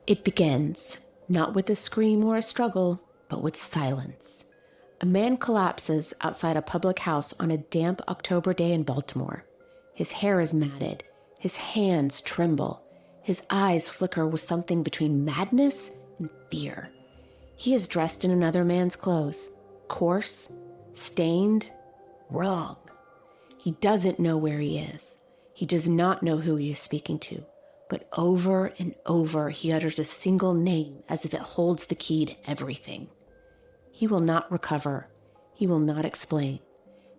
It begins, not with a scream or a struggle, but with silence. A man collapses outside a public house on a damp October day in Baltimore. His hair is matted. His hands tremble. His eyes flicker with something between madness and fear. He is dressed in another man's clothes. Coarse, stained, wrong. He doesn't know where he is. He does not know who he is speaking to. But over and over, he utters a single name as if it holds the key to everything. He will not recover. He will not explain.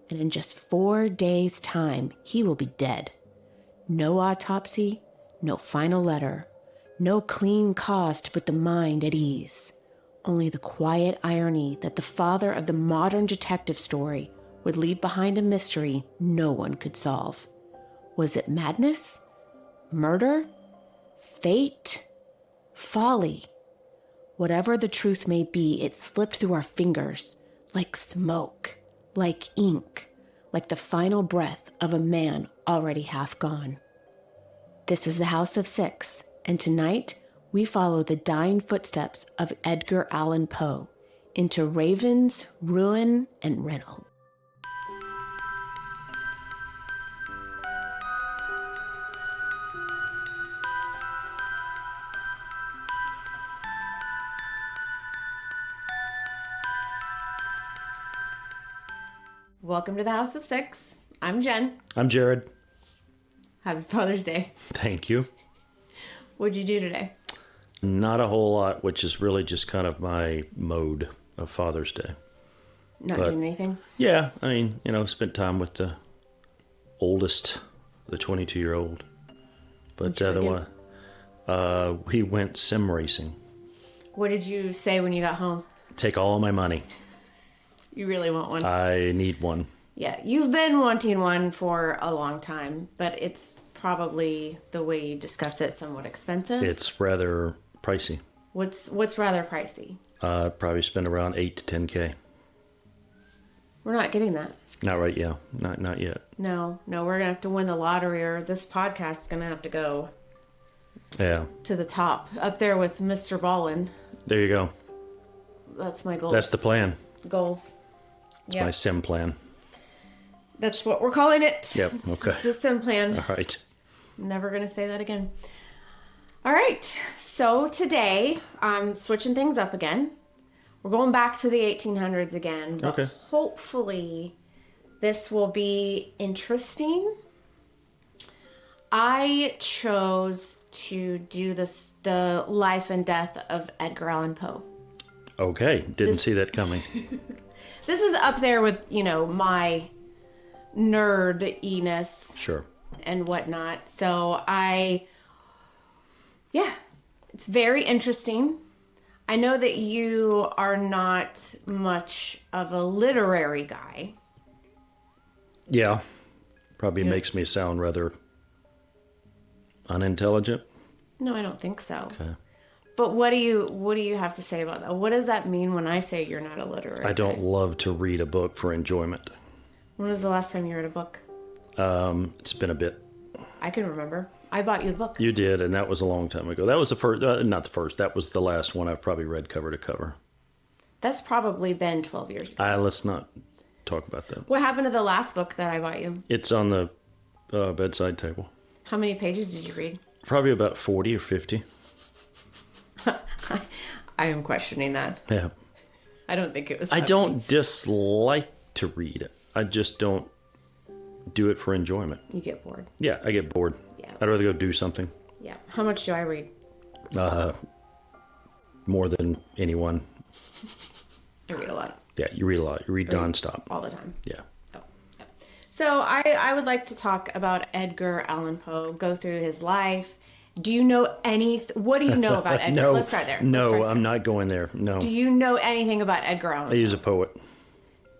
And in just 4 days' time, he will be dead. No autopsy, no final letter, no clean cause to put the mind at ease. Only the quiet irony that the father of the modern detective story would leave behind a mystery no one could solve. Was it madness? Murder? Fate? Folly? Whatever the truth may be, it slipped through our fingers like smoke, like ink, like the final breath of a man already half gone. This is the House of Syx, and tonight we follow the dying footsteps of Edgar Allan Poe into ravens, ruin, and Reynolds. Welcome to the House of Syx. I'm Jen. I'm Jared. Happy Father's Day. Thank you. What'd you do today? Not a whole lot, which is really just kind of my mode of Father's Day. Not doing anything? Yeah, I mean, spent time with the oldest, the 22-year-old. But the other one, we went sim racing. What did you say when you got home? Take all of my money. You really want one? I need one. Yeah, you've been wanting one for a long time, but it's probably, the way you discuss it, somewhat expensive. It's rather pricey. What's rather pricey? Probably spend around 8 to 10K. We're not getting that. Not right, yeah. Not yet. No, we're going to have to win the lottery, or this podcast is going to have to go to the top, up there with Mr. Ballin. There you go. That's my goal. That's the plan. Goals. It's my sim plan. That's what we're calling it. Yep, okay. It's the sim plan. All right. I'm never going to say that again. All right. So today, I'm switching things up again. We're going back to the 1800s again. But okay. Hopefully, this will be interesting. I chose to do the life and death of Edgar Allan Poe. Okay. Didn't see that coming. This is up there with, my nerd-iness. Sure. And whatnot. So it's very interesting. I know that you are not much of a literary guy. Yeah. Probably makes me sound rather unintelligent. No, I don't think so. Okay. But what do you have to say about that? What does that mean when I say you're not a literary I don't guy? love to read a book for enjoyment. When was the last time you read a book? It's been a bit. I can remember. I bought you a book. You did, and that was a long time ago. That was the first, not the first, that was the last one I've probably read cover to cover. That's probably been 12 years ago. Let's not talk about that. What happened to the last book that I bought you? It's on the bedside table. How many pages did you read? Probably about 40 or 50. I am questioning that. Yeah. I don't think it was. I don't dislike to read it. I just don't do it for enjoyment. You get bored. Yeah, I get bored. Yeah. I'd rather go do something. Yeah. How much do I read? More than anyone. I read a lot. Yeah, you read a lot. You read nonstop. All the time. Yeah. Oh, yeah. So I would like to talk about Edgar Allan Poe, go through his life. Do you know anything? What do you know about Edgar? No, Let's start there. No, I'm not going there. No. Do you know anything about Edgar Allan Poe? He's a poet.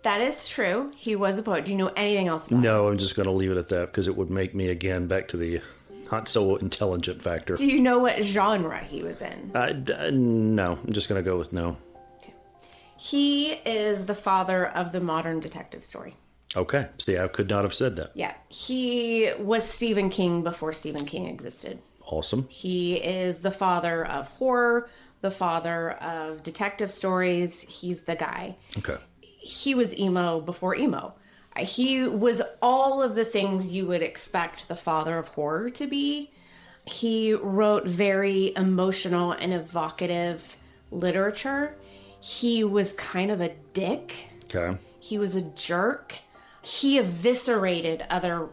That is true. He was a poet. Do you know anything else about him? No, I'm just going to leave it at that because it would make me again back to the not so intelligent factor. Do you know what genre he was in? No, I'm just going to go with no. Okay. He is the father of the modern detective story. Okay. See, I could not have said that. Yeah. He was Stephen King before Stephen King existed. Awesome. He is the father of horror, the father of detective stories. He's the guy. Okay. He was emo before emo. He was all of the things you would expect the father of horror to be. He wrote very emotional and evocative literature. He was kind of a dick. Okay. He was a jerk. He eviscerated other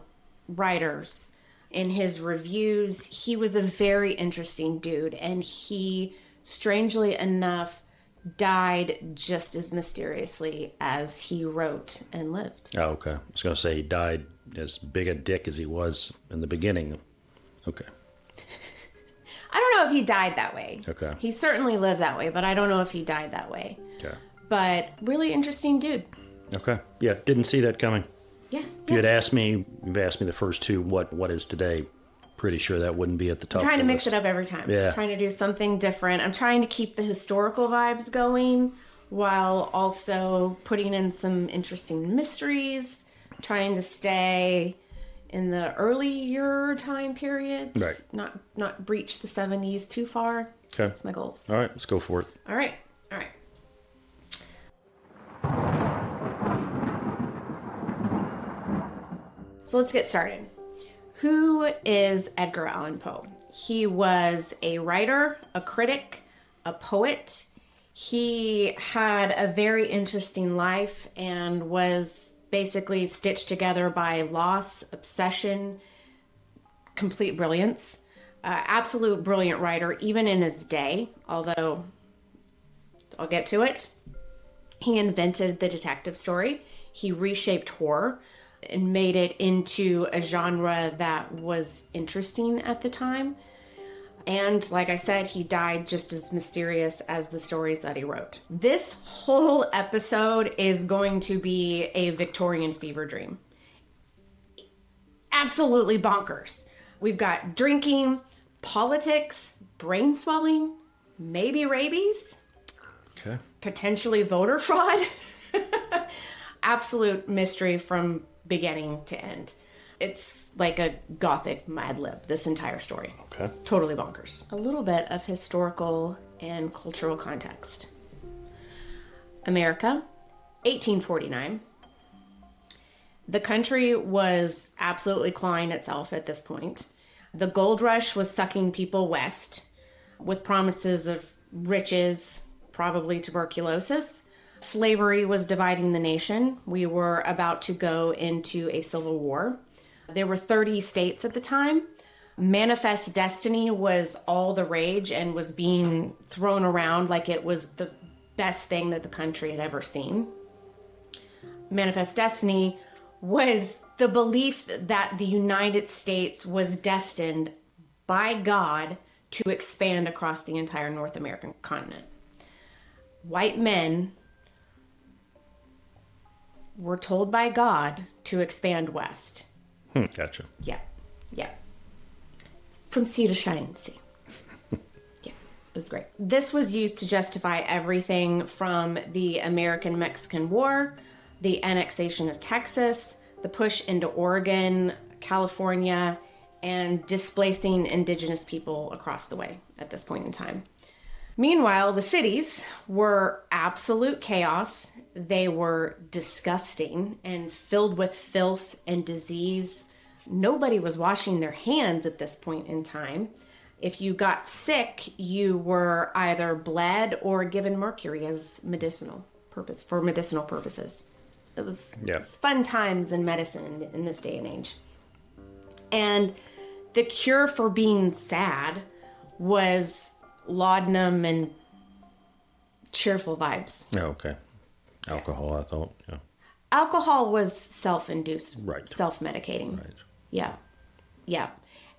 writers in his reviews. He was a very interesting dude, and he, strangely enough, died just as mysteriously as he wrote and lived. Oh, okay. I was going to say he died as big a dick as he was in the beginning. Okay. I don't know if he died that way. Okay. He certainly lived that way, but I don't know if he died that way. Okay. But really interesting dude. Okay. Yeah, didn't see that coming. Yeah. If you had asked me, you've asked me the first two, what is today? Pretty sure that wouldn't be at the top. I'm trying of to the mix list. it up every time. Yeah. I'm trying to do something different. I'm trying to keep the historical vibes going while also putting in some interesting mysteries. Trying to stay in the earlier time periods. Right. Not breach the 70s too far. Okay. That's my goals. All right, let's go for it. All right. So let's get started. Who is Edgar Allan Poe? He was a writer, a critic, a poet. He had a very interesting life and was basically stitched together by loss, obsession, complete brilliance. Absolute brilliant writer, even in his day, although I'll get to it. He invented the detective story. He reshaped horror and made it into a genre that was interesting at the time. And like I said, he died just as mysterious as the stories that he wrote. This whole episode is going to be a Victorian fever dream. Absolutely bonkers. We've got drinking, politics, brain swelling, maybe rabies, Okay. potentially voter fraud. Absolute mystery from beginning to end. It's like a gothic Mad Lib, this entire story. Okay. Totally bonkers. A little bit of historical and cultural context. America, 1849. The country was absolutely clawing itself at this point. The gold rush was sucking people west with promises of riches, probably tuberculosis. Slavery was dividing the nation. We were about to go into a civil war. There were 30 states at the time. Manifest Destiny was all the rage and was being thrown around like it was the best thing that the country had ever seen. Manifest Destiny was the belief that the United States was destined by God to expand across the entire North American continent. White men were told by God to expand west. Gotcha. Yeah. From sea to shining sea. Yeah, it was great. This was used to justify everything from the American-Mexican War, the annexation of Texas, the push into Oregon, California, and displacing indigenous people across the way at this point in time. Meanwhile, the cities were absolute chaos. They were disgusting and filled with filth and disease. Nobody was washing their hands at this point in time. If you got sick, you were either bled or given mercury as medicinal purposes. It was fun times in medicine in this day and age. And the cure for being sad was laudanum and cheerful vibes. Oh, okay. Alcohol, I thought. Yeah. Alcohol was self-induced, Right. Self-medicating. Right. Yeah.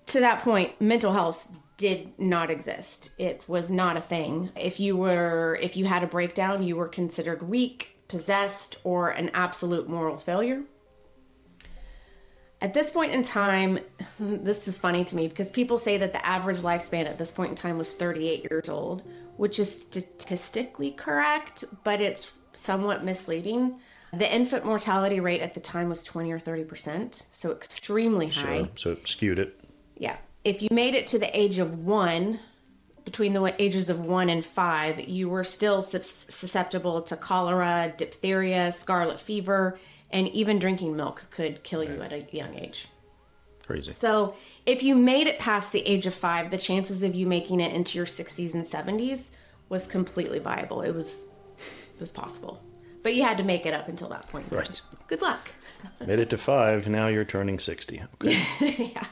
To that point, mental health did not exist. It was not a thing. If you had a breakdown, you were considered weak, possessed, or an absolute moral failure. At this point in time, this is funny to me because people say that the average lifespan at this point in time was 38 years old, which is statistically correct, but it's somewhat misleading. The infant mortality rate at the time was 20 or 30%, so extremely high. So it skewed it. Yeah. If you made it to the age of 1, between the ages of 1 and 5, you were still susceptible to cholera, diphtheria, scarlet fever, and even drinking milk could kill you at a young age. Crazy. So if you made it past the age of 5, the chances of you making it into your 60s and 70s was completely viable. It was possible. But you had to make it up until that point. Right. Good luck. Made it to 5, now you're turning 60. Okay. Yeah.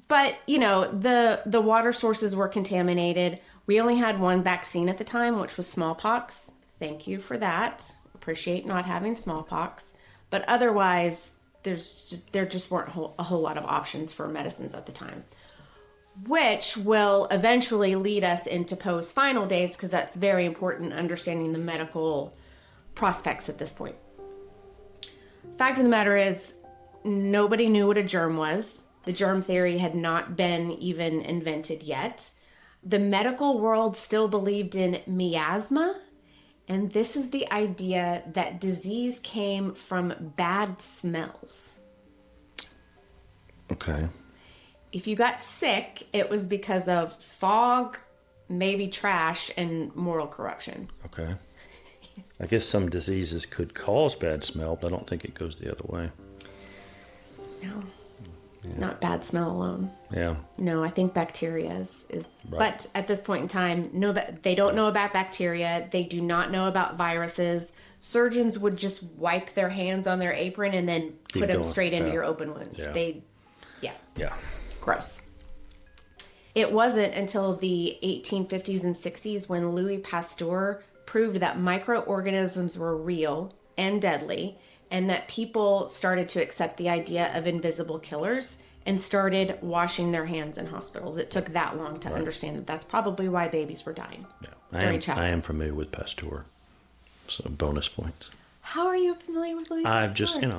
But, the water sources were contaminated. We only had one vaccine at the time, which was smallpox. Thank you for that. Appreciate not having smallpox. But otherwise, there just weren't a whole lot of options for medicines at the time. Which will eventually lead us into Poe's final days, because that's very important, understanding the medical prospects at this point. Fact of the matter is, nobody knew what a germ was. The germ theory had not been even invented yet. The medical world still believed in miasma, and this is the idea that disease came from bad smells. Okay. If you got sick, it was because of fog, maybe trash, and moral corruption. Okay. I guess some diseases could cause bad smell, but I don't think it goes the other way. No. Yeah. Not bad smell alone. Yeah. No, I think bacteria is right. But at this point in time, they don't know about bacteria. They do not know about viruses. Surgeons would just wipe their hands on their apron and then put them straight into your open wounds. Yeah. Gross. It wasn't until the 1850s and 60s when Louis Pasteur proved that microorganisms were real and deadly, and that people started to accept the idea of invisible killers and started washing their hands in hospitals. It took that long to understand that that's probably why babies were dying. Yeah, I am familiar with Pasteur, so bonus points. How are you familiar with Louis Pasteur?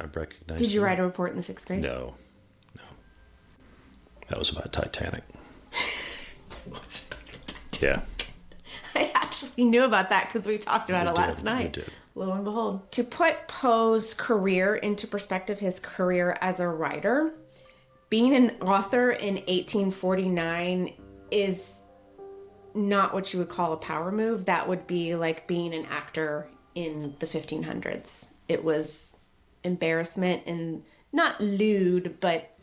I recognize. Did you write a report in the 6th grade? No. That was about Titanic. Yeah. I actually knew about that because we talked about it last night. We did. Lo and behold. To put Poe's career into perspective, his career as a writer, being an author in 1849 is not what you would call a power move. That would be like being an actor in the 1500s. It was embarrassment and not lewd, but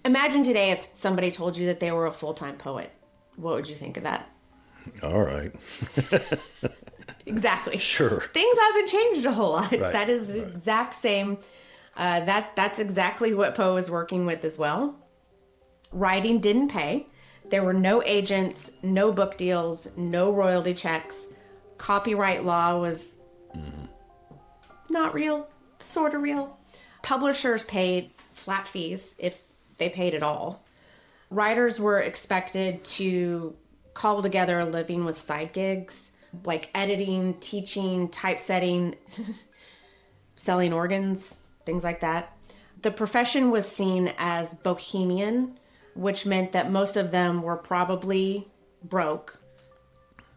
imagine today if somebody told you that they were a full-time poet. What would you think of that? All right. Exactly. Sure. Things haven't changed a whole lot. Right. That is the exact same. That's exactly what Poe was working with as well. Writing didn't pay. There were no agents, no book deals, no royalty checks. Copyright law was not real, sort of real. Publishers paid flat fees if they paid at all. Writers were expected to cobble together a living with side gigs, like editing, teaching, typesetting, selling organs, things like that. The profession was seen as bohemian, which meant that most of them were probably broke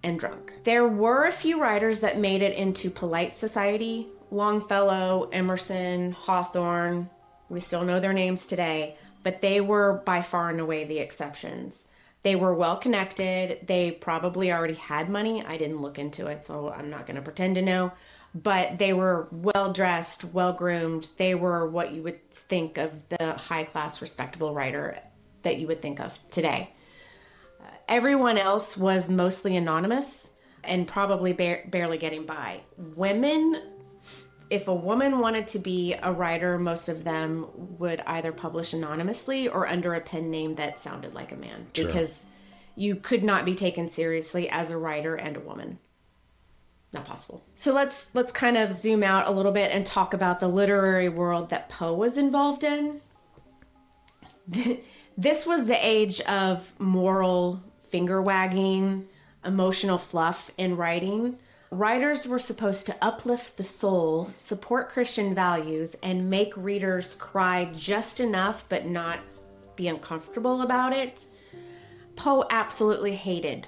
and drunk. There were a few writers that made it into polite society. Longfellow, Emerson, Hawthorne, we still know their names today, but they were by far and away the exceptions. They were well connected. They probably already had money. I didn't look into it, so I'm not going to pretend to know. But they were well dressed, well groomed. They were what you would think of the high class, respectable writer that you would think of today. Everyone else was mostly anonymous and probably barely getting by. Women, if a woman wanted to be a writer, most of them would either publish anonymously or under a pen name that sounded like a man. Sure. Because you could not be taken seriously as a writer and a woman. Not possible. So let's kind of zoom out a little bit and talk about the literary world that Poe was involved in. This was the age of moral finger wagging, emotional fluff in writing. Writers were supposed to uplift the soul, support Christian values, and make readers cry just enough but not be uncomfortable about it. Poe absolutely hated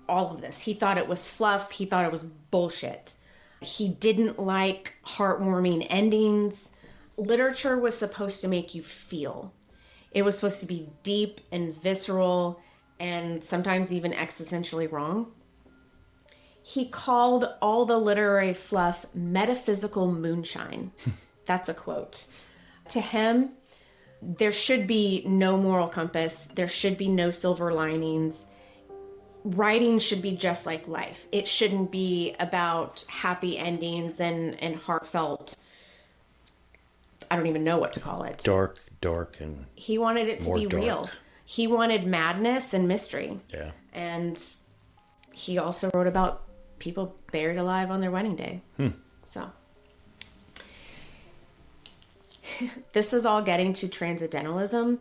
all of this. He thought it was fluff. He thought it was bullshit. He didn't like heartwarming endings. Literature was supposed to make you feel. It was supposed to be deep and visceral and sometimes even existentially wrong. He called all the literary fluff metaphysical moonshine. That's a quote. To him, there should be no moral compass. There should be no silver linings. Writing should be just like life. It shouldn't be about happy endings and heartfelt, I don't even know what to call it. Dark, and he wanted it to be dark. Real. He wanted madness and mystery. Yeah. And he also wrote about people buried alive on their wedding day. So this is all getting to transcendentalism,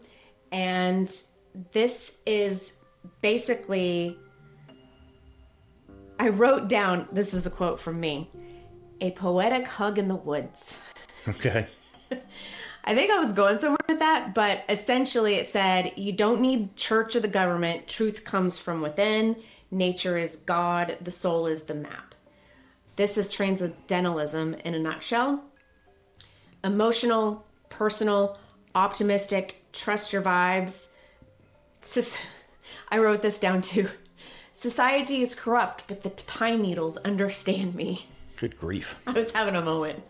and this is basically, I wrote down, this is a quote from me, a poetic hug in the woods. Okay. I think I was going somewhere with that, but essentially it said, you don't need church or the government. Truth comes from within. Nature is God. The soul is the map. This is transcendentalism in a nutshell. Emotional, personal, optimistic, trust your vibes. I wrote this down too. Society is corrupt, but the pine needles understand me. Good grief. I was having a moment.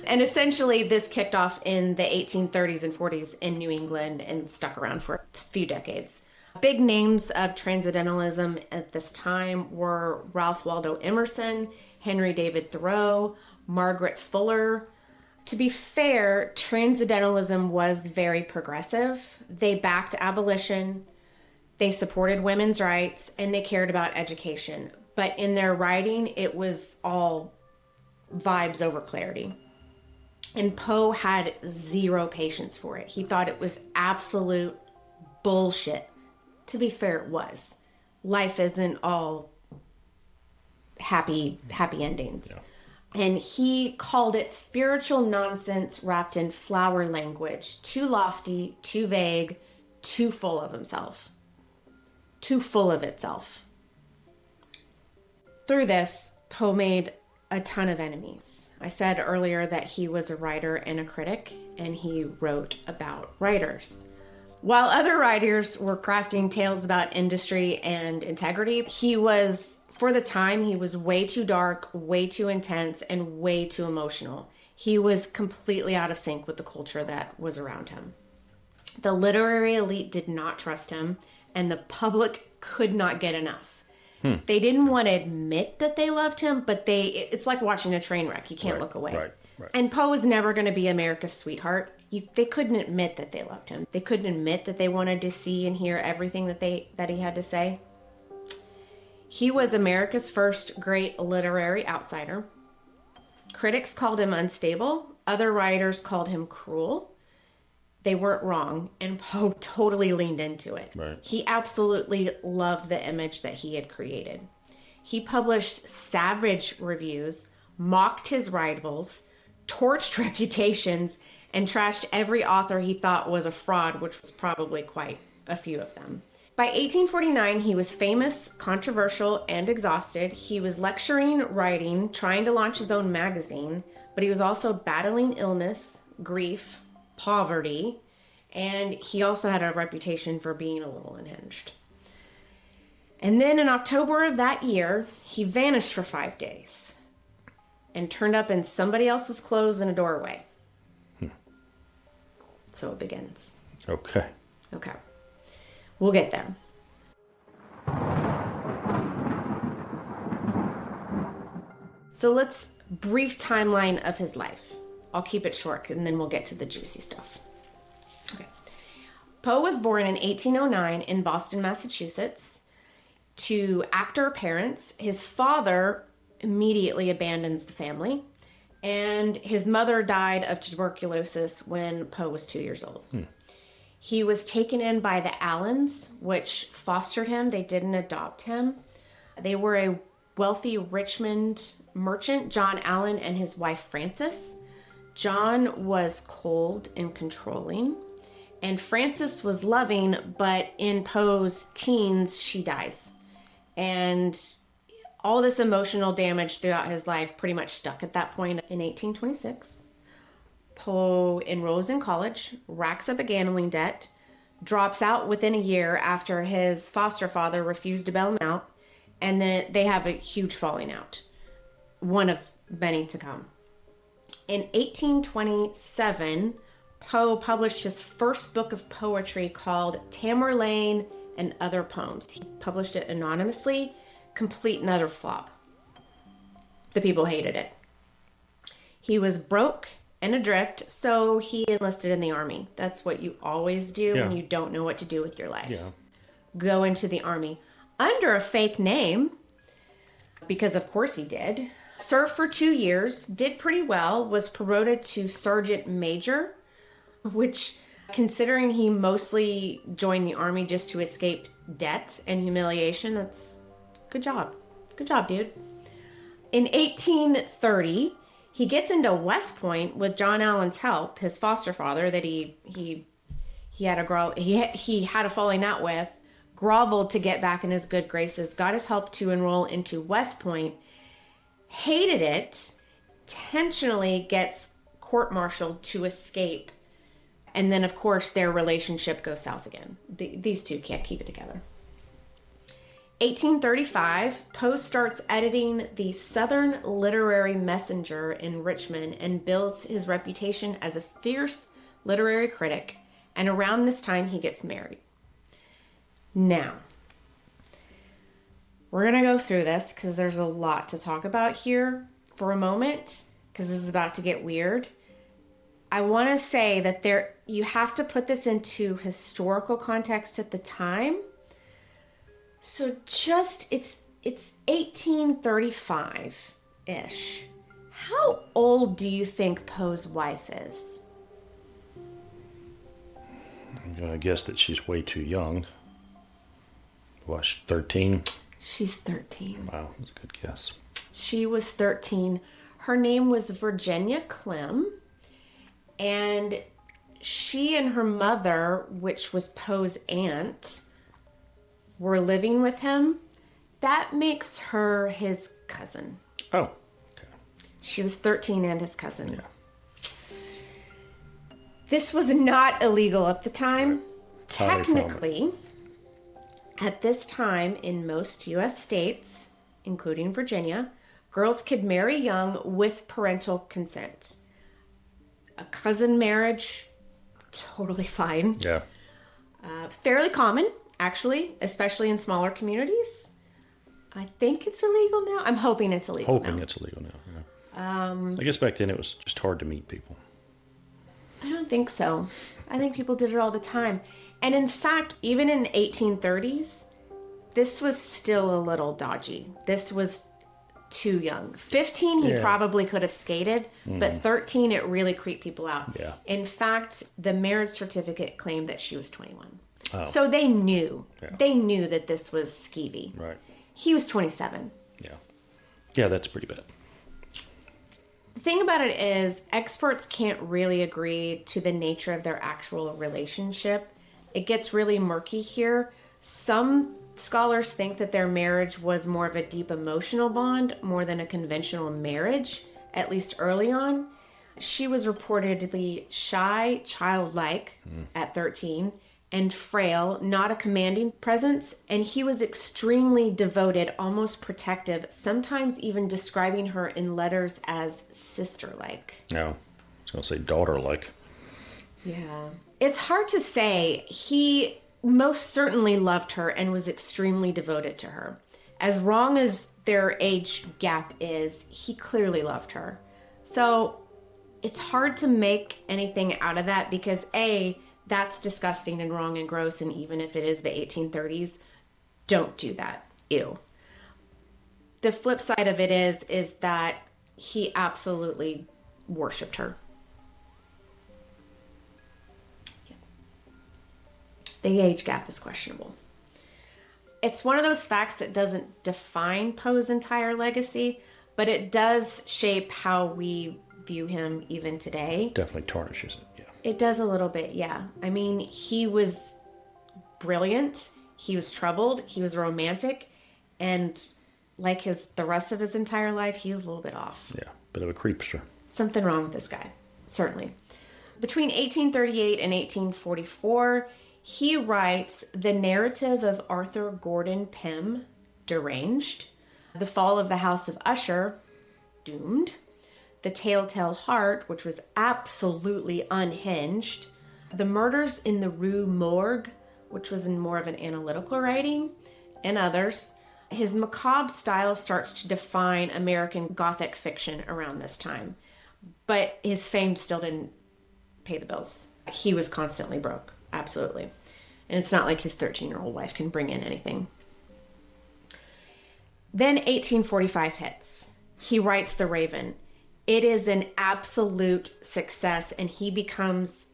And essentially, this kicked off in the 1830s and 40s in New England and stuck around for a few decades. Big names of transcendentalism at this time were Ralph Waldo Emerson, Henry David Thoreau, Margaret Fuller. To be fair, transcendentalism was very progressive. They backed abolition, they supported women's rights, and they cared about education. But in their writing, it was all vibes over clarity. And Poe had zero patience for it. He thought it was absolute bullshit. To be fair, it was. Life isn't all happy endings. Yeah. And he called it spiritual nonsense wrapped in flower language. Too lofty, too vague, too full of himself. Too full of itself. Through this, Poe made a ton of enemies. I said earlier that he was a writer and a critic, and he wrote about writers. While other writers were crafting tales about industry and integrity, he was, for the time, he was way too dark, way too intense, and way too emotional. He was completely out of sync with the culture that was around him. The literary elite did not trust him, and the public could not get enough. They didn't want to admit that they loved him, but it's like watching a train wreck. You can't look away. Right. And Poe was never going to be America's sweetheart. They couldn't admit that they loved him. They couldn't admit that they wanted to see and hear everything that he had to say. He was America's first great literary outsider. Critics called him unstable. Other writers called him cruel. They weren't wrong, and Poe totally leaned into it. Right. He absolutely loved the image that he had created. He published savage reviews, mocked his rivals, torched reputations, and trashed every author he thought was a fraud, which was probably quite a few of them. By 1849, he was famous, controversial, and exhausted. He was lecturing, writing, trying to launch his own magazine, but he was also battling illness, grief, poverty, and he also had a reputation for being a little unhinged. And then in October of that year, he vanished for 5 days and turned up in somebody else's clothes in a doorway. So it begins. Okay. We'll get there. So let's brief timeline of his life. I'll keep it short, and then we'll get to the juicy stuff. Okay. Poe was born in 1809 in Boston, Massachusetts, to actor parents. His father immediately abandons the family, and his mother died of tuberculosis when Poe was 2 years old. He was taken in by the Allens, which fostered him. They didn't adopt him. They were a wealthy Richmond merchant, John Allen, and his wife, Frances. John was cold and controlling, and Frances was loving, but in Poe's teens, she dies. And all this emotional damage throughout his life pretty much stuck at that point. In 1826, Poe enrolls in college, racks up a gambling debt, drops out within a year after his foster father refused to bail him out, and then they have a huge falling out, one of many to come. In 1827, Poe published his first book of poetry called Tamerlane and Other Poems. He published it anonymously, complete and utter flop. The people hated it. He was broke and adrift, so he enlisted in the army. That's what you always do when you don't know what to do with your life. Yeah. Go into the army under a fake name, because of course he did. Served for 2 years, did pretty well, was promoted to sergeant major, which, considering he mostly joined the army just to escape debt and humiliation, that's good job. Good job, dude. In 1830, he gets into West Point with John Allen's help, his foster father that he had a falling out with, groveled to get back in his good graces, got his help to enroll into West Point, hated it, intentionally gets court-martialed to escape, and then of course their relationship goes south again. These two can't keep it together. 1835, Poe starts editing the Southern Literary Messenger in Richmond and builds his reputation as a fierce literary critic, and around this time he gets married. Now, we're going to go through this because there's a lot to talk about here for a moment, because this is about to get weird. I want to say that you have to put this into historical context at the time. So it's 1835-ish. How old do you think Poe's wife is? I'm going to guess that she's way too young. What, 13? She's 13. Wow, that's a good guess. She was 13. Her name was Virginia Clem. And she and her mother, which was Poe's aunt, were living with him. That makes her his cousin. Oh, okay. She was 13 and his cousin. Yeah. This was not illegal at the time. Right. Technically, at this time in most U.S. states, including Virginia, girls could marry young with parental consent. A cousin marriage, totally fine. Yeah. Fairly common, actually, especially in smaller communities. I think it's illegal now. I'm hoping it's illegal now. It's illegal now. Yeah. I guess back then it was just hard to meet people. I don't think so. I think people did it all the time. And in fact, even in 1830s, this was still a little dodgy. This was too young. 15, he probably could have skated, but 13, it really creeped people out. Yeah. In fact, the marriage certificate claimed that she was 21. Oh. So they knew. Yeah. They knew that this was skeevy. Right. He was 27. Yeah. Yeah, that's pretty bad. The thing about it is, experts can't really agree to the nature of their actual relationship. It gets really murky here. Some scholars think that their marriage was more of a deep emotional bond more than a conventional marriage, at least early on. She was reportedly shy, childlike at 13, and frail, not a commanding presence, and he was extremely devoted, almost protective, sometimes even describing her in letters as sister-like. No, I was going to say daughter-like. Yeah. It's hard to say. He most certainly loved her and was extremely devoted to her. As wrong as their age gap is, he clearly loved her. So it's hard to make anything out of that because A, that's disgusting and wrong and gross, and even if it is the 1830s, don't do that. Ew. The flip side of it is that he absolutely worshipped her. Yeah. The age gap is questionable. It's one of those facts that doesn't define Poe's entire legacy, but it does shape how we view him even today. Definitely tarnishes it, yeah. It does a little bit, yeah. I mean, he was brilliant. He was troubled. He was romantic. And like the rest of his entire life, he was a little bit off. Yeah, bit of a creepster. Something wrong with this guy, certainly. Between 1838 and 1844, he writes The Narrative of Arthur Gordon Pym, Deranged, The Fall of the House of Usher, Doomed, The Telltale Heart, which was absolutely unhinged, The Murders in the Rue Morgue, which was in more of an analytical writing, and others. His macabre style starts to define American Gothic fiction around this time, but his fame still didn't pay the bills. He was constantly broke, absolutely. And it's not like his 13-year-old wife can bring in anything. Then 1845 hits. He writes The Raven. It is an absolute success, and he becomes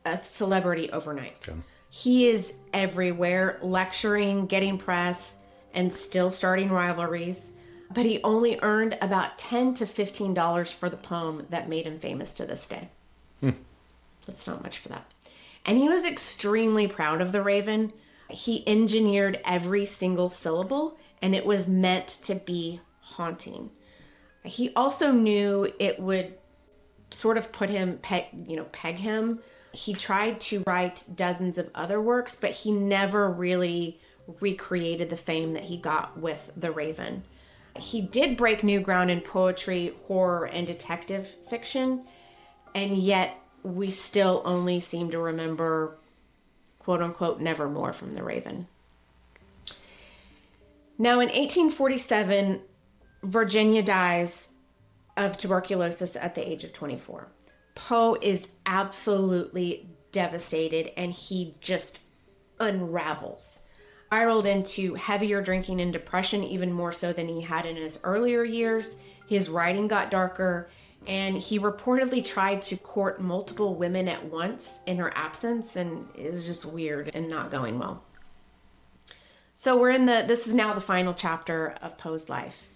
a celebrity overnight. Okay. He is everywhere, lecturing, getting press, and still starting rivalries. But he only earned about $10 to $15 for the poem that made him famous to this day. That's not much for that. And he was extremely proud of The Raven. He engineered every single syllable, and it was meant to be haunting. He also knew it would sort of peg him. He tried to write dozens of other works, but he never really recreated the fame that he got with The Raven. He did break new ground in poetry, horror, and detective fiction, and yet we still only seem to remember, quote-unquote, nevermore from The Raven. Now, in 1847, Virginia dies of tuberculosis at the age of 24. Poe is absolutely devastated, and he just unravels. Spiraled into heavier drinking and depression, even more so than he had in his earlier years. His writing got darker, and he reportedly tried to court multiple women at once in her absence, and it was just weird and not going well. So this is now the final chapter of Poe's life.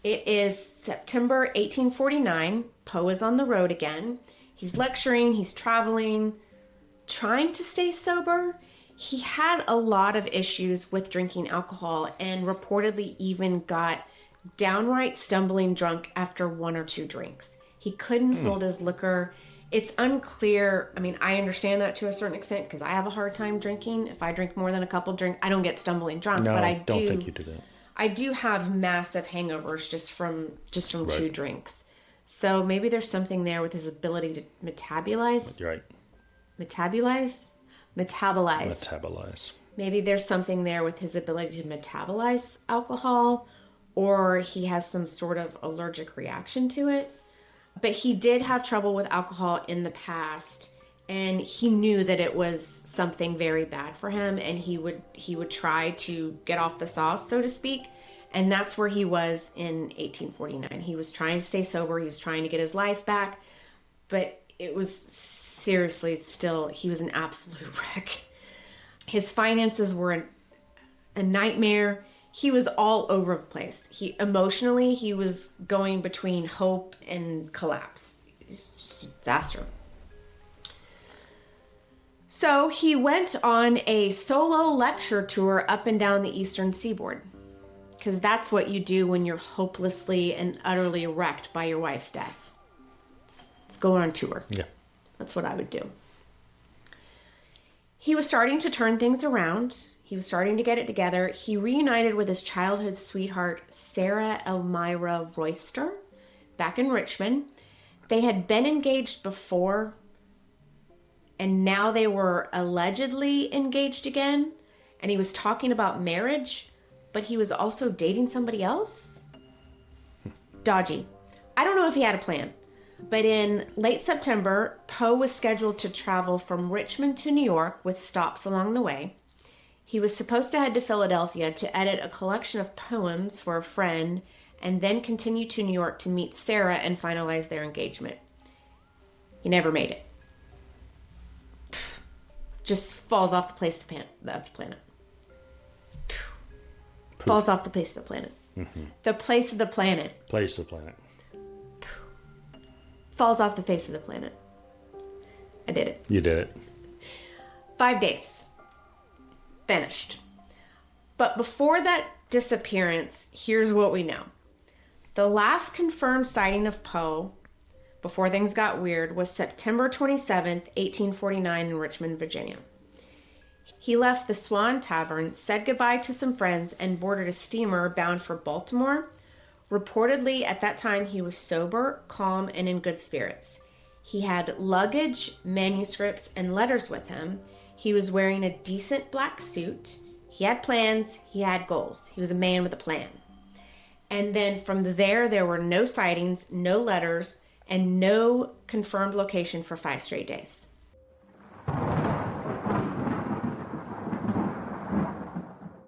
It is September 1849. Poe is on the road again. He's lecturing, he's traveling, trying to stay sober. He had a lot of issues with drinking alcohol and reportedly even got downright stumbling drunk after one or two drinks. He couldn't hold his liquor. It's unclear. I mean, I understand that to a certain extent because I have a hard time drinking. If I drink more than a couple drinks, I don't get stumbling drunk. No, but I don't think you do that. I do have massive hangovers just from right. 2 drinks. So maybe there's something there with his ability to metabolize. You're right. Metabolize. Maybe there's something there with his ability to metabolize alcohol, or he has some sort of allergic reaction to it. But he did have trouble with alcohol in the past, and he knew that it was something very bad for him, and he would try to get off the sauce, so to speak. And that's where he was in 1849. He was trying to stay sober. He was trying to get his life back, but it was seriously still, he was an absolute wreck. His finances were a nightmare. He was all over the place. Emotionally, he was going between hope and collapse. It's just a disaster. So he went on a solo lecture tour up and down the eastern seaboard, because that's what you do when you're hopelessly and utterly wrecked by your wife's death. Let's go on tour. Yeah. That's what I would do. He was starting to turn things around. He was starting to get it together. He reunited with his childhood sweetheart, Sarah Elmira Royster, back in Richmond. They had been engaged before, and now they were allegedly engaged again. And he was talking about marriage, but he was also dating somebody else? Dodgy. I don't know if he had a plan. But in late September, Poe was scheduled to travel from Richmond to New York with stops along the way. He was supposed to head to Philadelphia to edit a collection of poems for a friend and then continue to New York to meet Sarah and finalize their engagement. He never made it. Just falls off the place of the planet. Falls off the face of the planet. Mm-hmm. The place of the planet. Place of the planet. Falls off the face of the planet. I did it. You did it. 5 days. Vanished. But before that disappearance, here's what we know. The last confirmed sighting of Poe before things got weird, was September 27th, 1849 in Richmond, Virginia. He left the Swan Tavern, said goodbye to some friends, and boarded a steamer bound for Baltimore. Reportedly, at that time, he was sober, calm, and in good spirits. He had luggage, manuscripts, and letters with him. He was wearing a decent black suit. He had plans. He had goals. He was a man with a plan. And then from there were no sightings, no letters, and no confirmed location for 5 straight days.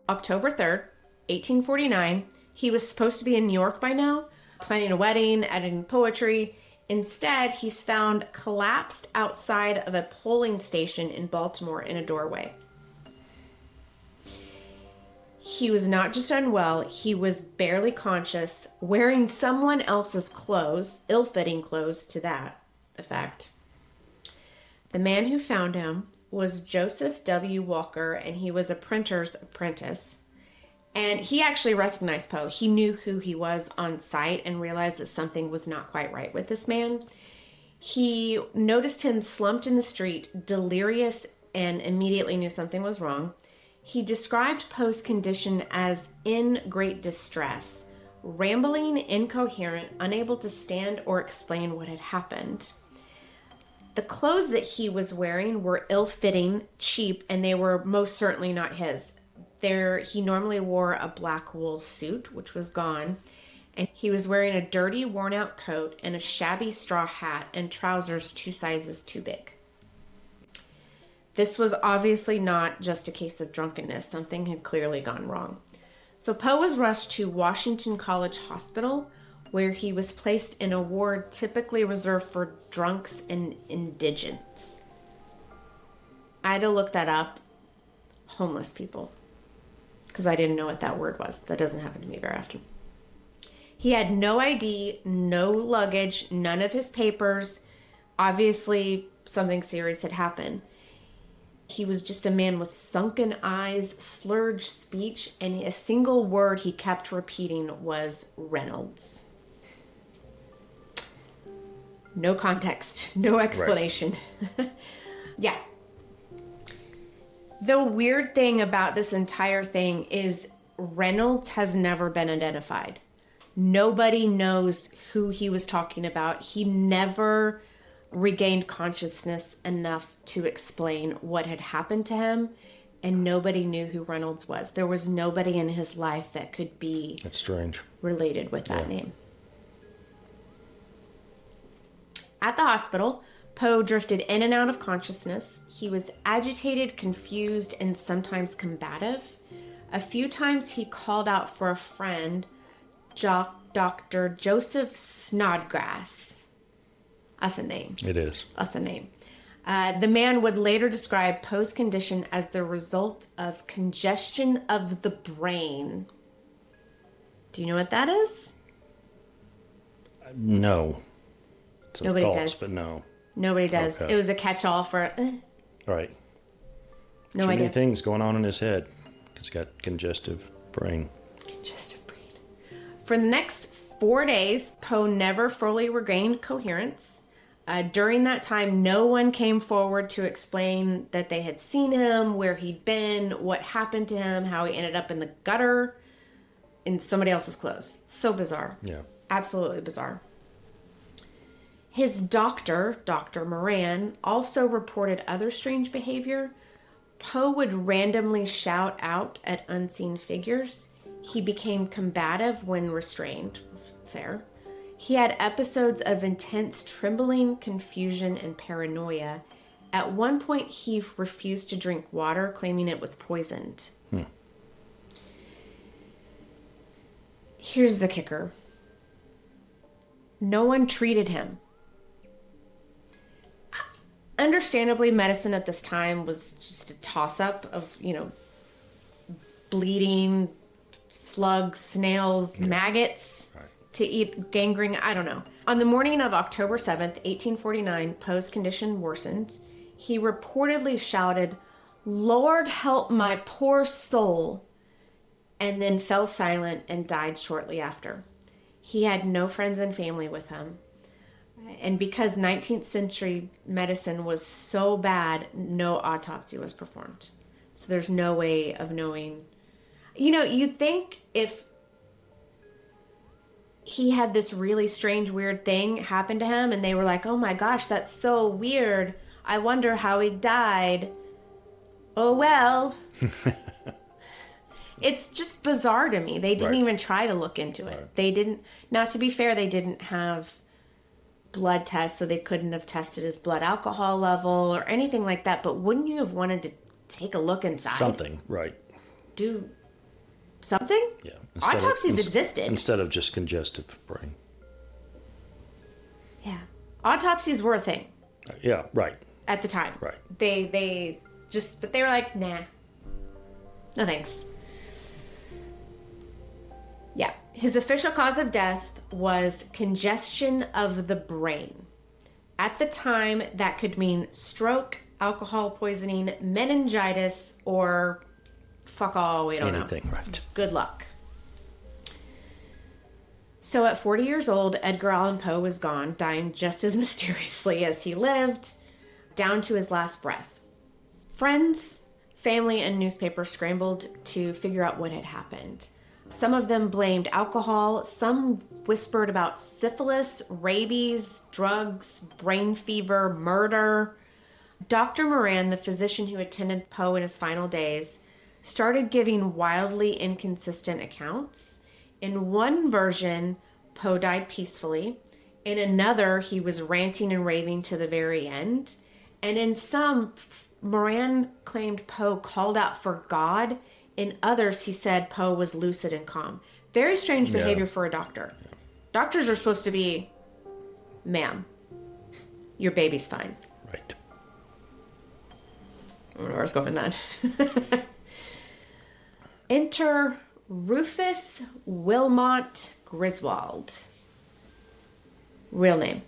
October 3rd, 1849, he was supposed to be in New York by now, planning a wedding, editing poetry. Instead, he's found collapsed outside of a polling station in Baltimore in a doorway. He was not just unwell, he was barely conscious, wearing someone else's clothes, ill-fitting clothes to that effect. The man who found him was Joseph W. Walker, and he was a printer's apprentice. And he actually recognized Poe. He knew who he was on sight and realized that something was not quite right with this man. He noticed him slumped in the street, delirious, and immediately knew something was wrong. He described Poe's condition as in great distress, rambling, incoherent, unable to stand or explain what had happened. The clothes that he was wearing were ill-fitting, cheap, and they were most certainly not his. He normally wore a black wool suit, which was gone, and he was wearing a dirty, worn-out coat and a shabby straw hat and trousers 2 sizes too big. This was obviously not just a case of drunkenness. Something had clearly gone wrong. So Poe was rushed to Washington College Hospital, where he was placed in a ward typically reserved for drunks and indigents. I had to look that up. Homeless people. Because I didn't know what that word was. That doesn't happen to me very often. He had no ID, no luggage, none of his papers. Obviously, something serious had happened. He was just a man with sunken eyes, slurred speech, and a single word he kept repeating was Reynolds. No context, no explanation. Right. Yeah. The weird thing about this entire thing is Reynolds has never been identified. Nobody knows who he was talking about. He never regained consciousness enough to explain what had happened to him, and nobody knew who Reynolds was. There was nobody in his life that could be That's strange. Related with that name. At the hospital, Poe drifted in and out of consciousness. He was agitated, confused, and sometimes combative. A few times he called out for a friend, Dr. Joseph Snodgrass. That's a name. It is. That's a name. The man would later describe Poe's condition as the result of congestion of the brain. Do you know what that is? No. It's Nobody thoughts, does. But no. Nobody does. Okay. It was a catch-all for... Right. No Too idea. many things going on in his head. He's got congestive brain. Congestive brain. For the next 4 days, Poe never fully regained coherence. During that time, no one came forward to explain that they had seen him, where he'd been, what happened to him, how he ended up in the gutter in somebody else's clothes. So bizarre. Yeah. Absolutely bizarre. His doctor, Dr. Moran, also reported other strange behavior. Poe would randomly shout out at unseen figures. He became combative when restrained. Fair. He had episodes of intense trembling, confusion, and paranoia. At one point, he refused to drink water, claiming it was poisoned. Here's the kicker. No one treated him. Understandably, medicine at this time was just a toss-up of, bleeding, slugs, snails, maggots. To eat gangrene, I don't know. On the morning of October 7th, 1849, Poe's condition worsened. He reportedly shouted, "Lord help my poor soul," and then fell silent and died shortly after. He had no friends and family with him. And because 19th century medicine was so bad, no autopsy was performed. So there's no way of knowing. You know, you'd think if he had this really strange, weird thing happen to him and they were like, oh my gosh, that's so weird. I wonder how he died. Oh, well. It's just bizarre to me. They didn't even try to look into it. They didn't. Now, to be fair, they didn't have blood tests, so they couldn't have tested his blood alcohol level or anything like that. But wouldn't you have wanted to take a look inside? Something, right. Do something? Yeah. Autopsies existed. Instead of just congestive brain. Yeah. Autopsies were a thing. Yeah, right. At the time. Right. They just, but they were like, nah. No thanks. Yeah. His official cause of death was congestion of the brain. At the time, that could mean stroke, alcohol poisoning, meningitis, or fuck all, we don't know. Anything, right. Good luck. So at 40 years old, Edgar Allan Poe was gone, dying just as mysteriously as he lived, down to his last breath. Friends, family, and newspapers scrambled to figure out what had happened. Some of them blamed alcohol. Some whispered about syphilis, rabies, drugs, brain fever, murder. Dr. Moran, the physician who attended Poe in his final days, started giving wildly inconsistent accounts. In one version, Poe died peacefully. In another, he was ranting and raving to the very end. And in some, Moran claimed Poe called out for God. In others, he said Poe was lucid and calm. Very strange behavior for a doctor. Yeah. Doctors are supposed to be, ma'am, your baby's fine. Right. I don't know where I was going then. Enter Rufus Wilmot Griswold. Real name.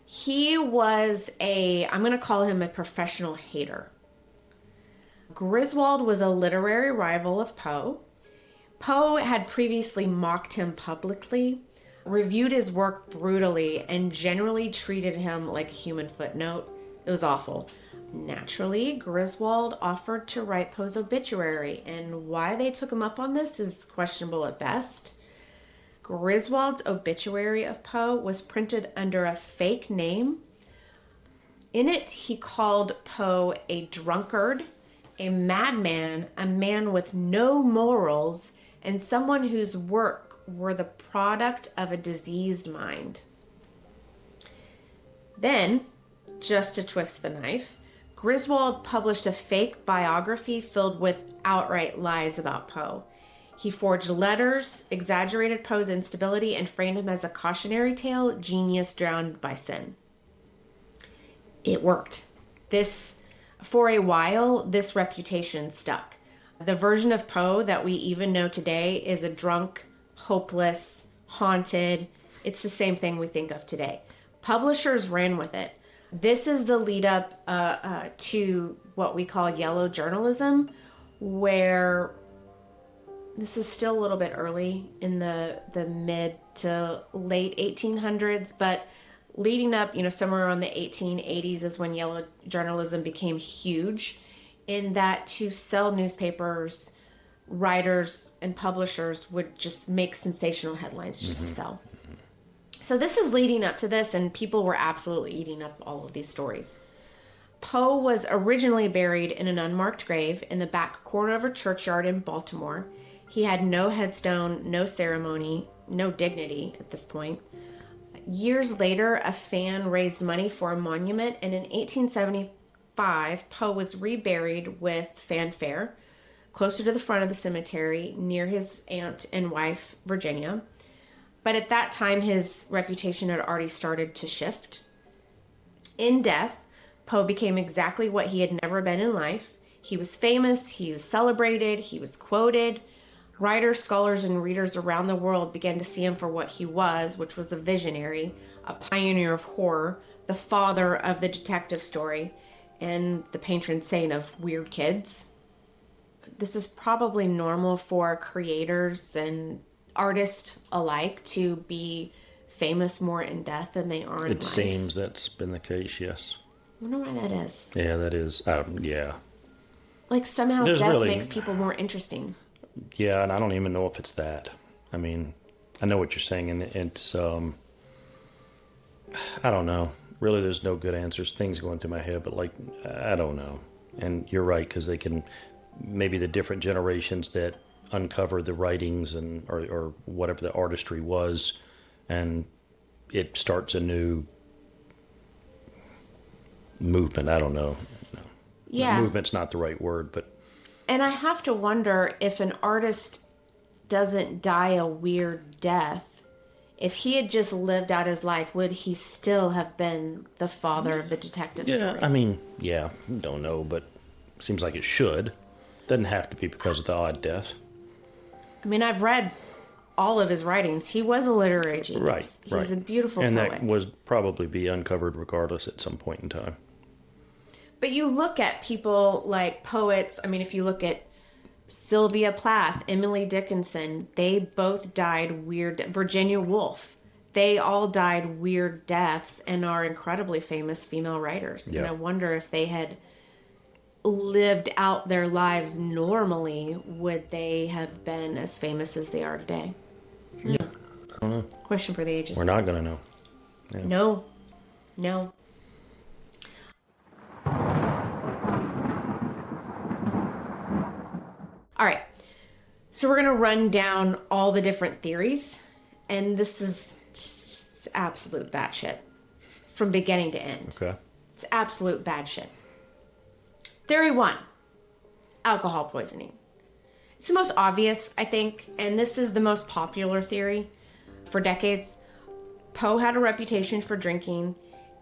He was I'm going to call him a professional hater. Griswold was a literary rival of Poe. Poe had previously mocked him publicly, reviewed his work brutally, and generally treated him like a human footnote. It was awful. Naturally, Griswold offered to write Poe's obituary, and why they took him up on this is questionable at best. Griswold's obituary of Poe was printed under a fake name. In it, he called Poe a drunkard, a madman, a man with no morals, and someone whose work were the product of a diseased mind. Then, just to twist the knife, Griswold published a fake biography filled with outright lies about Poe. He forged letters, exaggerated Poe's instability, and framed him as a cautionary tale, genius drowned by sin. It worked. For a while, this reputation stuck. The version of Poe that we even know today is a drunk, hopeless, haunted. It's the same thing we think of today. Publishers ran with it. This is the lead up to what we call yellow journalism, where this is still a little bit early in the mid to late 1800s, but leading up, somewhere around the 1880s is when yellow journalism became huge, in that to sell newspapers, writers and publishers would just make sensational headlines just to sell. So this is leading up to this, and people were absolutely eating up all of these stories. Poe was originally buried in an unmarked grave in the back corner of a churchyard in Baltimore. He had no headstone, no ceremony, no dignity at this point. Years later, a fan raised money for a monument, and in 1875, Poe was reburied with fanfare closer to the front of the cemetery near his aunt and wife, Virginia. But at that time, his reputation had already started to shift. In death, Poe became exactly what he had never been in life. He was famous, he was celebrated, he was quoted. Writers, scholars, and readers around the world began to see him for what he was, which was a visionary, a pioneer of horror, the father of the detective story, and the patron saint of weird kids. This is probably normal for creators and artists alike to be famous more in death than they are in life. It seems that's been the case, yes. I wonder why that is. Yeah, that is. Yeah. Like, somehow There's death really- makes people more interesting. Yeah, and I don't even know if it's that. I mean, I know what you're saying, and it's, I don't know. Really, there's no good answers. Things going through my head, but, like, I don't know. And you're right, because they can, maybe the different generations that uncover the writings and or whatever the artistry was, and it starts a new movement. I don't know. No. Yeah. Movement's not the right word, but... And I have to wonder if an artist doesn't die a weird death, if he had just lived out his life, would he still have been the father of the detective story? I mean, yeah, don't know, but seems like it should. Doesn't have to be because of the odd death. I mean, I've read all of his writings. He was a literary genius. Right. He's a beautiful and poet. that would probably be uncovered regardless at some point in time. But you look at people like poets. I mean, if you look at Sylvia Plath, Emily Dickinson, they both died weird. Virginia Woolf, they all died weird deaths and are incredibly famous female writers. Yeah. And I wonder if they had lived out their lives normally, would they have been as famous as they are today? Yeah, I don't know. Question for the ages. We're not going to know. Yeah. No. All right. So we're going to run down all the different theories. And this is just absolute batshit from beginning to end. Okay. It's absolute bad shit. Theory 1. Alcohol poisoning. It's the most obvious, I think, and this is the most popular theory for decades. Poe had a reputation for drinking,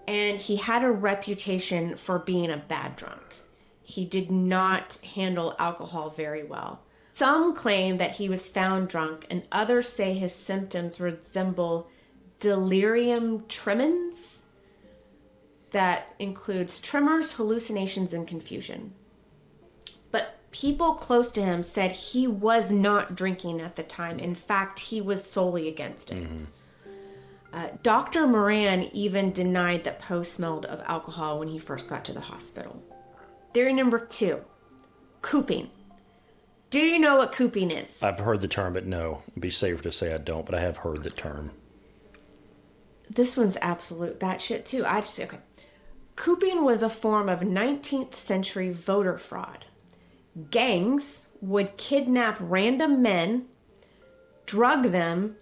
and he had a reputation for being a bad drunk. He did not handle alcohol very well. Some claim that he was found drunk, and others say his symptoms resemble delirium tremens. That includes tremors, hallucinations, and confusion. But people close to him said he was not drinking at the time. In fact, he was solely against it. Dr. Moran even denied that Poe smelled of alcohol when he first got to the hospital. Theory number 2, cooping. Do you know what cooping is? I've heard the term, but no. It'd be safer to say I don't, but I have heard the term. This one's absolute batshit too. Okay. Cooping was a form of 19th century voter fraud. Gangs would kidnap random men, drug them,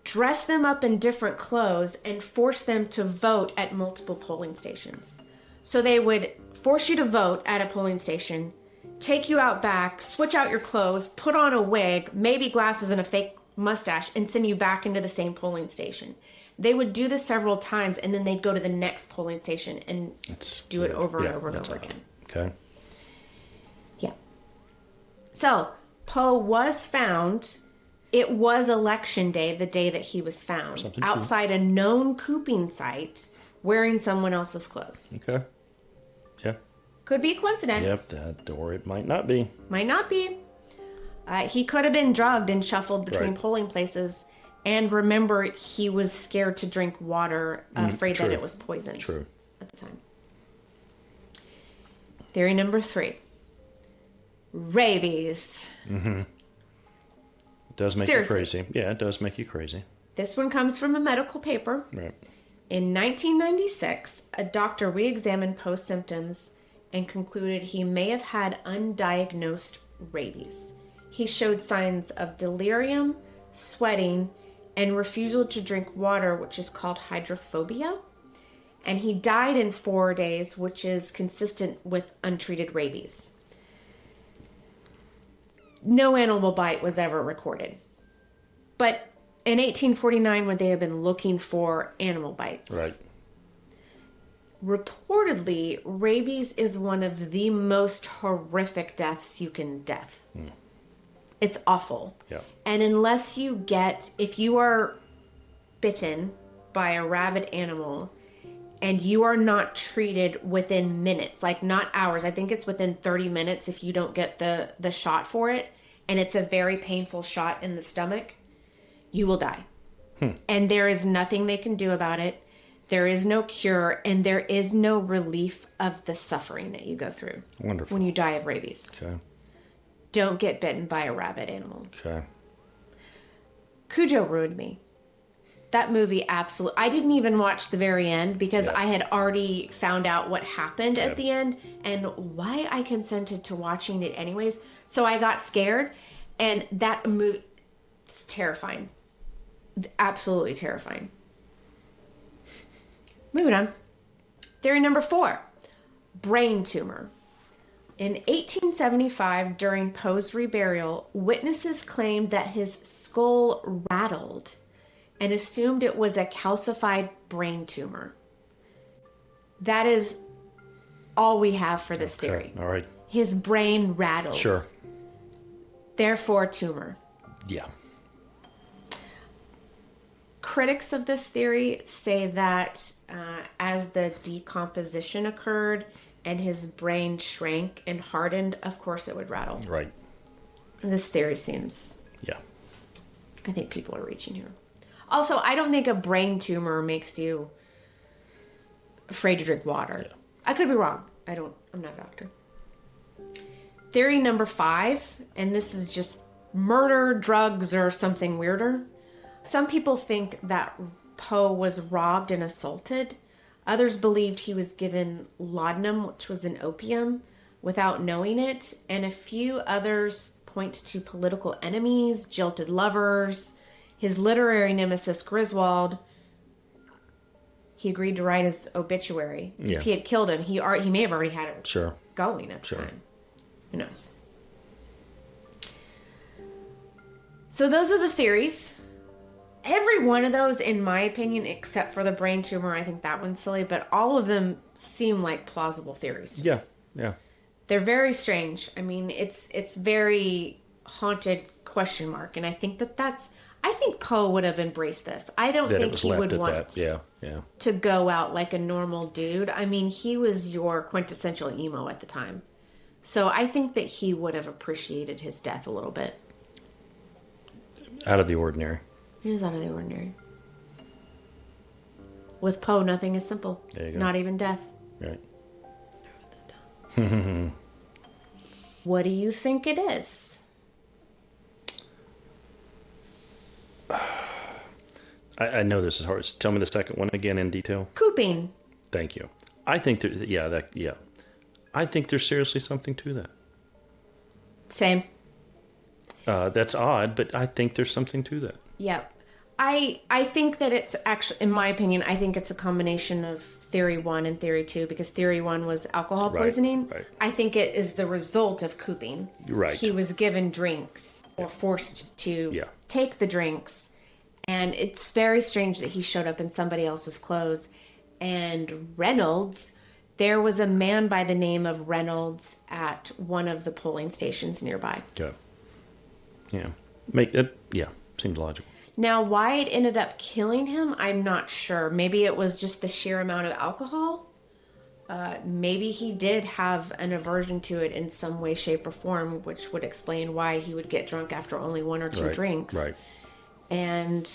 dress them up in different clothes, and force them to vote at multiple polling stations. So they would force you to vote at a polling station, take you out back, switch out your clothes, put on a wig, maybe glasses and a fake mustache, and send you back into the same polling station. They would do this several times, and then they'd go to the next polling station and do it over and over and over again. Okay. Yeah. So, Poe was found. It was election day, the day that he was found, outside a known cooping site, wearing someone else's clothes. Okay. Yeah. Could be a coincidence. Yep, that, or it might not be. Might not be. He could have been drugged and shuffled between Right. polling places. And remember, he was scared to drink water, afraid that it was poisoned. True. At the time. Theory number 3. Rabies. It does make Seriously. you crazy. Yeah, it does make you crazy. This one comes from a medical paper. Right. In 1996, a doctor re-examined Poe's symptoms and concluded he may have had undiagnosed rabies. He showed signs of delirium, sweating, and refusal to drink water, which is called hydrophobia. And he died in 4 days, which is consistent with untreated rabies. No animal bite was ever recorded. But in 1849, when they had been looking for animal bites, Right. reportedly, rabies is one of the most horrific deaths you can death. It's awful. Yeah. And unless if you are bitten by a rabid animal and you are not treated within minutes, like not hours, I think it's within 30 minutes if you don't get the shot for it, and it's a very painful shot in the stomach, you will die. And there is nothing they can do about it. There is no cure, and there is no relief of the suffering that you go through. Wonderful. When you die of rabies. Okay. Don't get bitten by a rabid animal. Okay. Cujo ruined me. That movie absolutely... I didn't even watch the very end because I had already found out what happened at the end and why I consented to watching it anyways. So I got scared, and that movie... It's terrifying. Absolutely terrifying. Moving on. Theory number 4. Brain tumor. In 1875, during Poe's reburial, witnesses claimed that his skull rattled and assumed it was a calcified brain tumor. That is all we have for this theory. All right. His brain rattled. Sure. Therefore, tumor. Yeah. Critics of this theory say that as the decomposition occurred and his brain shrank and hardened, of course it would rattle. Right. This theory seems... Yeah. I think people are reaching here. Also, I don't think a brain tumor makes you afraid to drink water. Yeah. I could be wrong. I'm not a doctor. Theory number 5, and this is just murder, drugs, or something weirder. Some people think that Poe was robbed and assaulted. Others believed he was given laudanum, which was an opium, without knowing it. And a few others point to political enemies, jilted lovers, his literary nemesis Griswold. He agreed to write his obituary. Yeah. If he had killed him, he may have already had it going at the time. Who knows? So those are the theories. Every one of those, in my opinion, except for the brain tumor, I think that one's silly, but all of them seem like plausible theories. Yeah, yeah. They're very strange. I mean, it's very haunted question mark, and I think I think Poe would have embraced this. I don't think he would want to go out like a normal dude. I mean, he was your quintessential emo at the time. So I think that he would have appreciated his death a little bit. Out of the ordinary. It is out of the ordinary. With Poe, nothing is simple. There you go. Not even death. Right. What do you think it is? I know this is hard. Tell me the second one again in detail. Cooping. Thank you. I think I think there's seriously something to that. Same. That's odd, but I think there's something to that. Yeah. I think that it's actually, in my opinion, I think it's a combination of theory 1 and theory 2, because theory 1 was alcohol poisoning. Right. I think it is the result of cooping. Right. He was given drinks or forced to take the drinks. And it's very strange that he showed up in somebody else's clothes. And Reynolds, there was a man by the name of Reynolds at one of the polling stations nearby. Yeah. Seems logical. Now, why it ended up killing him, I'm not sure. Maybe it was just the sheer amount of alcohol. Maybe he did have an aversion to it in some way, shape, or form, which would explain why he would get drunk after only 1 or 2 drinks. Right. And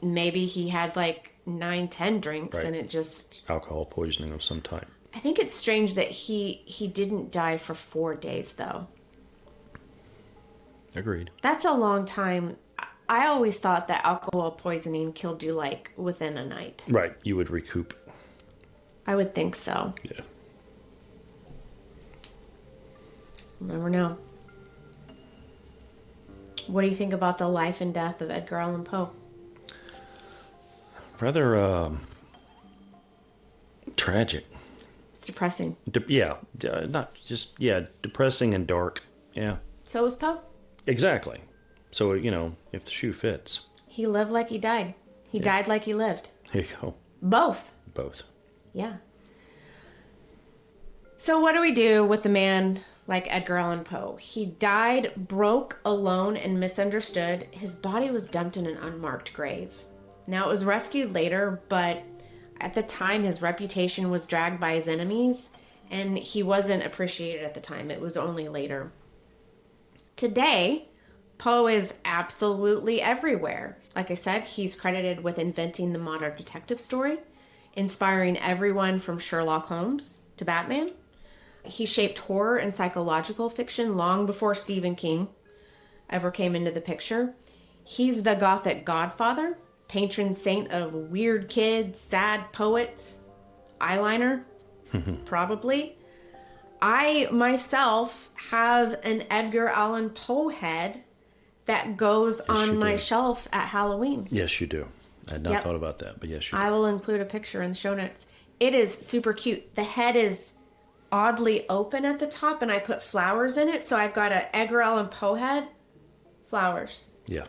maybe he had like 9, 10 drinks and it just... Alcohol poisoning of some type. I think it's strange that he didn't die for 4 days, though. Agreed. That's a long time. I always thought that alcohol poisoning killed you like within a night. Right. You would recoup. I would think so. Yeah. We'll never know. What do you think about the life and death of Edgar Allan Poe? Rather tragic. It's depressing. Depressing and dark. Yeah. So was Poe. Exactly. So, if the shoe fits. He lived like he died. He died like he lived. There you go. Both. Yeah. So what do we do with a man like Edgar Allan Poe? He died broke, alone, and misunderstood. His body was dumped in an unmarked grave. Now, it was rescued later, but at the time, his reputation was dragged by his enemies, and he wasn't appreciated at the time. It was only later. Today, Poe is absolutely everywhere. Like I said, he's credited with inventing the modern detective story, inspiring everyone from Sherlock Holmes to Batman. He shaped horror and psychological fiction long before Stephen King ever came into the picture. He's the Gothic godfather, patron saint of weird kids, sad poets, eyeliner, probably. I myself have an Edgar Allan Poe head that goes on my shelf at Halloween. Yes, you do. I had not thought about that, but yes, you do. I will include a picture in the show notes. It is super cute. The head is oddly open at the top, and I put flowers in it. So I've got an Edgar Allan Poe head, flowers. Yeah.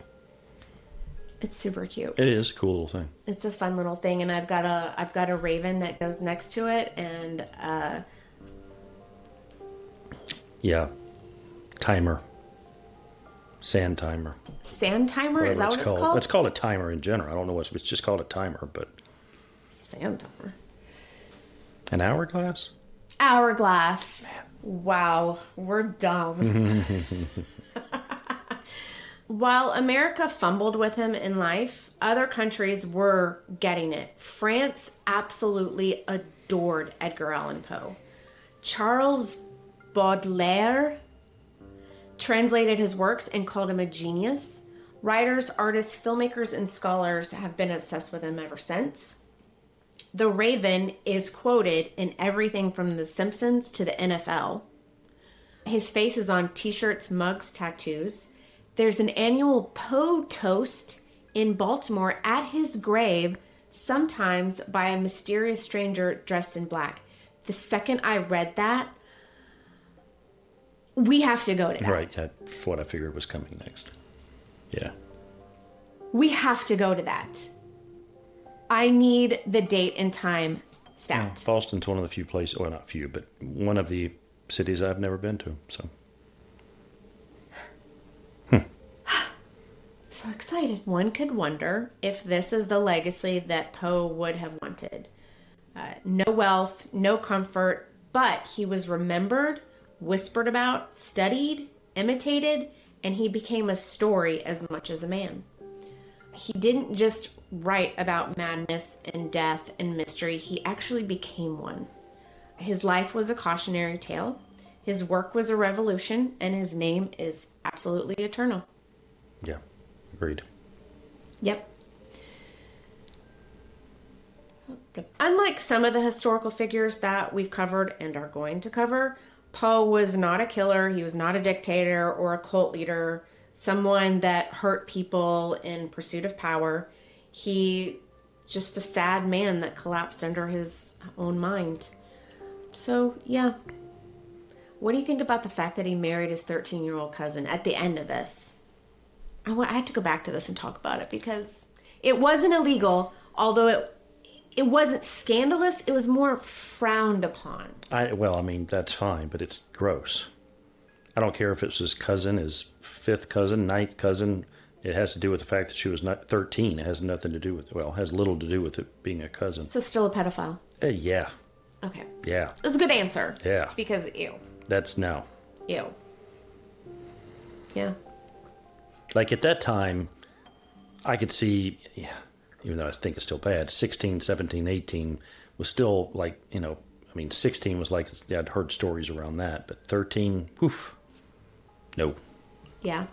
It's super cute. It is a cool little thing. It's a fun little thing, and I've got a raven that goes next to it, and yeah, timer, sand timer. Sand timer? Is that what it's called? It's called a timer in general. I don't know it's just called a timer, but sand timer. An hourglass. Hourglass. Man. Wow, we're dumb. While America fumbled with him in life, other countries were getting it. France absolutely adored Edgar Allan Poe. Charles Baudelaire translated his works and called him a genius. Writers, artists, filmmakers, and scholars have been obsessed with him ever since. The Raven is quoted in everything from The Simpsons to the NFL. His face is on t-shirts, mugs, tattoos. There's an annual Poe toast in Baltimore at his grave, sometimes by a mysterious stranger dressed in black. The second I read that, we have to go to that. Right, that's what I figured was coming next. Yeah. We have to go to that. I need the date and time stamped. Yeah, Boston's one of the few places, well, not few, but one of the cities I've never been to, so. So excited. One could wonder if this is the legacy that Poe would have wanted. No wealth, no comfort, but he was remembered, whispered about, studied, imitated, and he became a story as much as a man. He didn't just write about madness and death and mystery. He actually became one. His life was a cautionary tale. His work was a revolution, and his name is absolutely eternal. Yeah. Agreed. Yep. Unlike some of the historical figures that we've covered and are going to cover, Poe was not a killer. He was not a dictator or a cult leader, someone that hurt people in pursuit of power. He just a sad man that collapsed under his own mind. So, yeah. What do you think about the fact that he married his 13-year-old cousin at the end of this? I had to go back to this and talk about it because it wasn't illegal, although it wasn't scandalous. It was more frowned upon. That's fine, but it's gross. I don't care if it's his cousin, his fifth cousin, ninth cousin. It has to do with the fact that she was not 13. It has nothing to do with, it has little to do with it being a cousin. So still a pedophile? Yeah. Okay. Yeah. That's a good answer. Yeah. Because ew. That's no. Ew. Yeah. Like at that time, I could see, even though I think it's still bad, 16, 17, 18 was still like, 16 was like, I'd heard stories around that, but 13, woof, no. Yeah.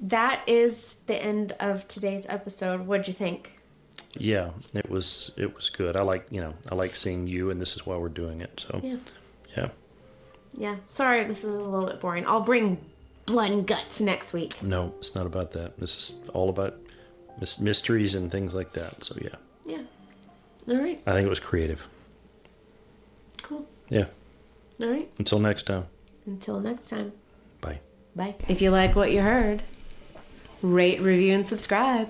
That is the end of today's episode. What'd you think? Yeah, it was good. I like seeing you, and this is why we're doing it. So, yeah. Yeah. Sorry, this is a little bit boring. I'll bring blood and guts next week. No, it's not about that. This is all about mysteries and things like that. So, yeah. Yeah. All right. I think it was creative. Cool. Yeah. All right. Until next time. Until next time. Bye. Bye. If you like what you heard, rate, review, and subscribe.